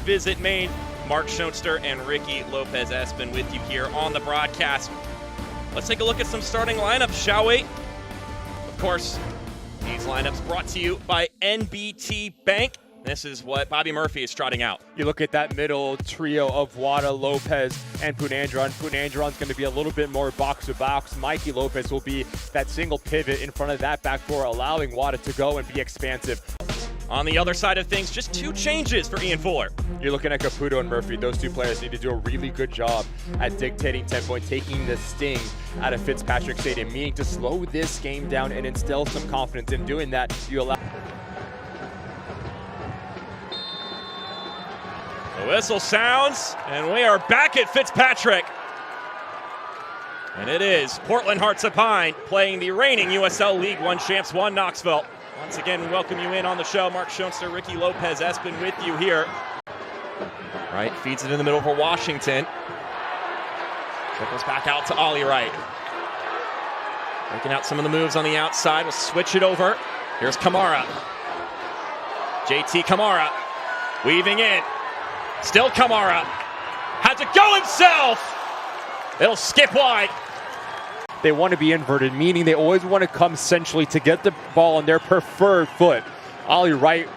visit Maine. Mark Schoenster and Ricky Lopez-Espin with you here on the broadcast. Let's take a look at some starting lineups, shall we? Of course, these lineups brought to you by NBT Bank. This is what Bobby Murphy is trotting out. You look at that middle trio of Wada, Lopez, and Punandron. Punandron's going to be a little bit more box-to-box. Mikey Lopez will be that single pivot in front of that back four, allowing Wada to go and be expansive. On the other side of things, just two changes for Ian Fuller. You're looking at Caputo and Murphy. Those two players need to do a really good job at dictating tempo and taking the sting out of Fitzpatrick Stadium, meaning to slow this game down and instill some confidence. In doing that, you allow... The whistle sounds, and we are back at Fitzpatrick. And it is Portland Hearts of Pine playing the reigning USL League One champs, Knoxville. Once again, we welcome you in on the show. Mark Schoenster, Ricky Lopez-Espin with you here. Wright feeds it in the middle for Washington. Trickles back out to Ollie Wright. Making out some of the moves on the outside. We'll switch it over. Here's Kamara. JT Kamara weaving in. Still Kamara. Had to go himself. It'll skip wide. They want to be inverted, meaning they always want to come centrally to get the ball on their preferred foot. Ollie Wright,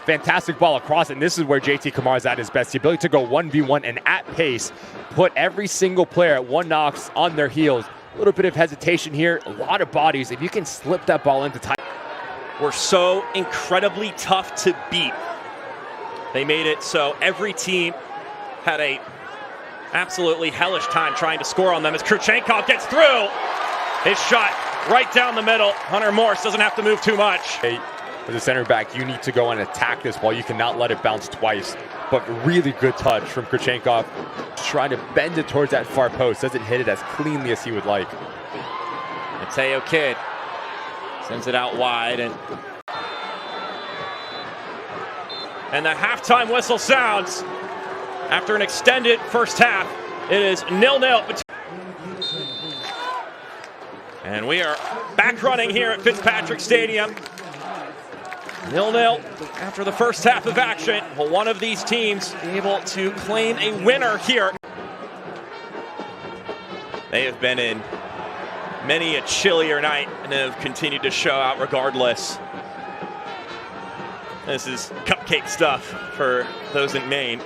fantastic ball across, and this is where JT Kamara is at his best. The ability to go 1v1 and at pace, put every single player at one knocks on their heels. A little bit of hesitation here, a lot of bodies. If you can slip that ball into time. We're so incredibly tough to beat. They made it so every team had a absolutely hellish time trying to score on them as Kurchenkov gets through. His shot right down the middle. Hunter Morse doesn't have to move too much. Hey, as a center back, you need to go and attack this ball. You cannot let it bounce twice. But really good touch from Kurchenkov. Trying to bend it towards that far post. Doesn't hit it as cleanly as he would like. Mateo Kidd sends it out wide. And the halftime whistle sounds. After an extended first half, it is 0-0. And we are back running here at Fitzpatrick Stadium. 0-0 after the first half of action. Will one of these teams be able to claim a winner here? They have been in many a chillier night and have continued to show out regardless. This is cupcake stuff for those in Maine.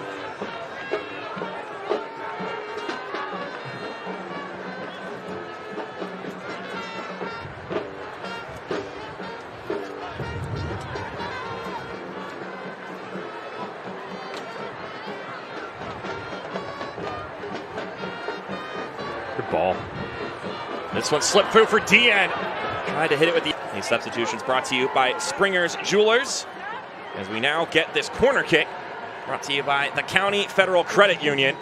Good ball. This one slipped through for DN. Tried to hit it with the... These substitutions brought to you by Springer's Jewelers. As we now get this corner kick brought to you by the County Federal Credit Union.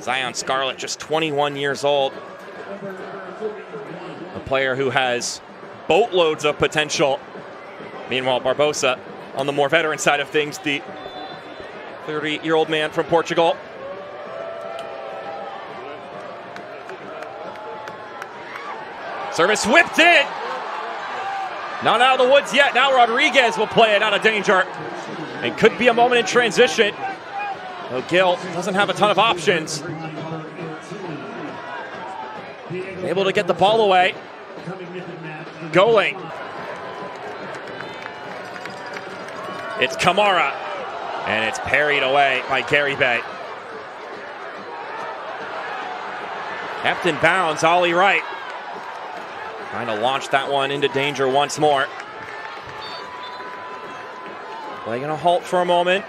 Zion Scarlett, just 21 years old. A player who has boatloads of potential. Meanwhile, Barbosa, on the more veteran side of things, the 30-year-old man from Portugal. Service whipped in. Not out of the woods yet. Now Rodriguez will play it out of danger. And could be a moment in transition. Though Gill doesn't have a ton of options. Able to get the ball away. Going. It's Kamara. And it's parried away by Gary Bay. Kept in bounds, Ollie Wright. Trying to launch that one into danger once more. Play gonna halt for a moment.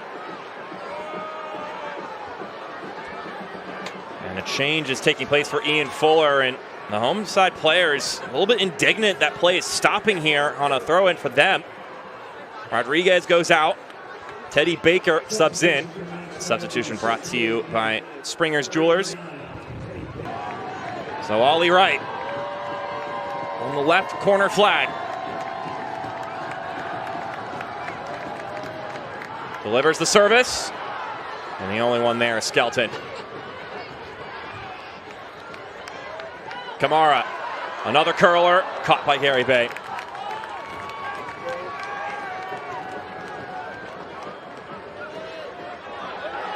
And a change is taking place for Ian Fuller, and the home side players a little bit indignant that play is stopping here on a throw-in for them. Rodriguez goes out. Teddy Baker subs in. Substitution brought to you by Springer's Jewelers. So Ollie Wright on the left corner flag. Delivers the service. And the only one there is Skelton. Kamara, another curler, caught by Gary Bay.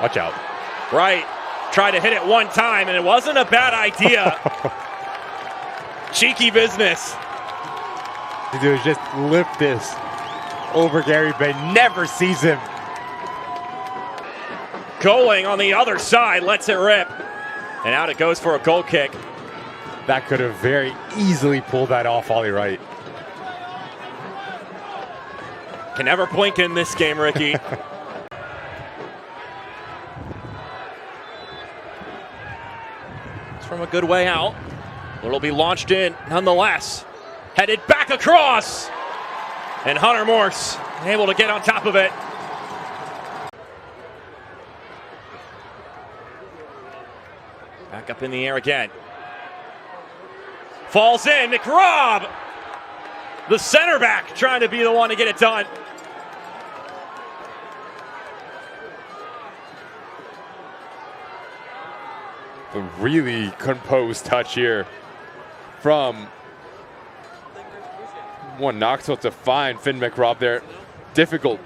Watch out. Right. Tried to hit it one time, and it wasn't a bad idea. Cheeky business. To do is just lift this over Gary Bay. Never sees him. Going on the other side, lets it rip. And out it goes for a goal kick. That could have very easily pulled that off, Ollie Wright. Can never blink in this game, Ricky. It's from a good way out. It'll be launched in nonetheless. Headed back across. And Hunter Morse able to get on top of it. Back up in the air again. Falls in, McRobb. The center back trying to be the one to get it done. A really composed touch here from Knoxville to find Finn McRobb there. Difficult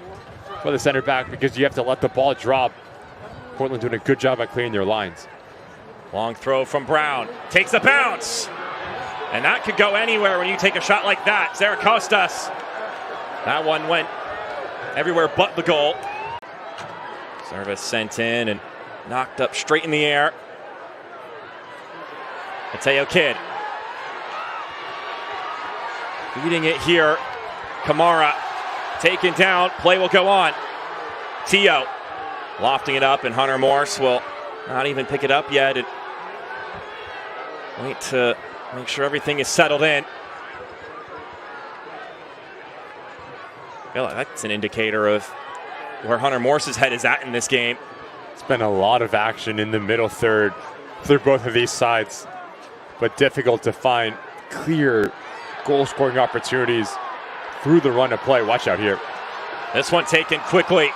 for the center back because you have to let the ball drop. Portland doing a good job at clearing their lines. Long throw from Brown. Takes a bounce. And that could go anywhere when you take a shot like that. Zaracostas. That one went everywhere but the goal. Service sent in and knocked up straight in the air. Mateo Kidd. Leading it here. Kamara taken down. Play will go on. Tio lofting it up, and Hunter Morse will not even pick it up yet. And wait to make sure everything is settled in. I feel like that's an indicator of where Hunter Morse's head is at in this game. It's been a lot of action in the middle third through both of these sides, but difficult to find clear goal-scoring opportunities through the run of play. Watch out here. This one taken quickly.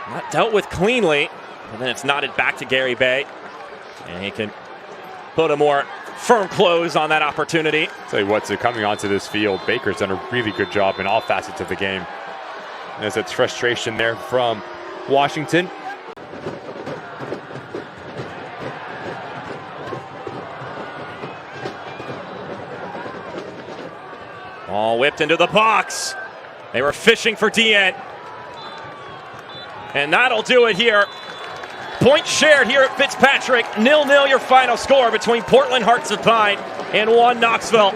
Not dealt with cleanly. And then it's knotted back to Gary Bay. And he can put a more firm close on that opportunity. Tell you what, so coming onto this field, Baker's done a really good job in all facets of the game. There's that frustration there from Washington. Ball whipped into the box. They were fishing for DN. And that'll do it here. Point shared here at Fitzpatrick. 0-0 your final score between Portland Hearts of Pine and 1 Knoxville.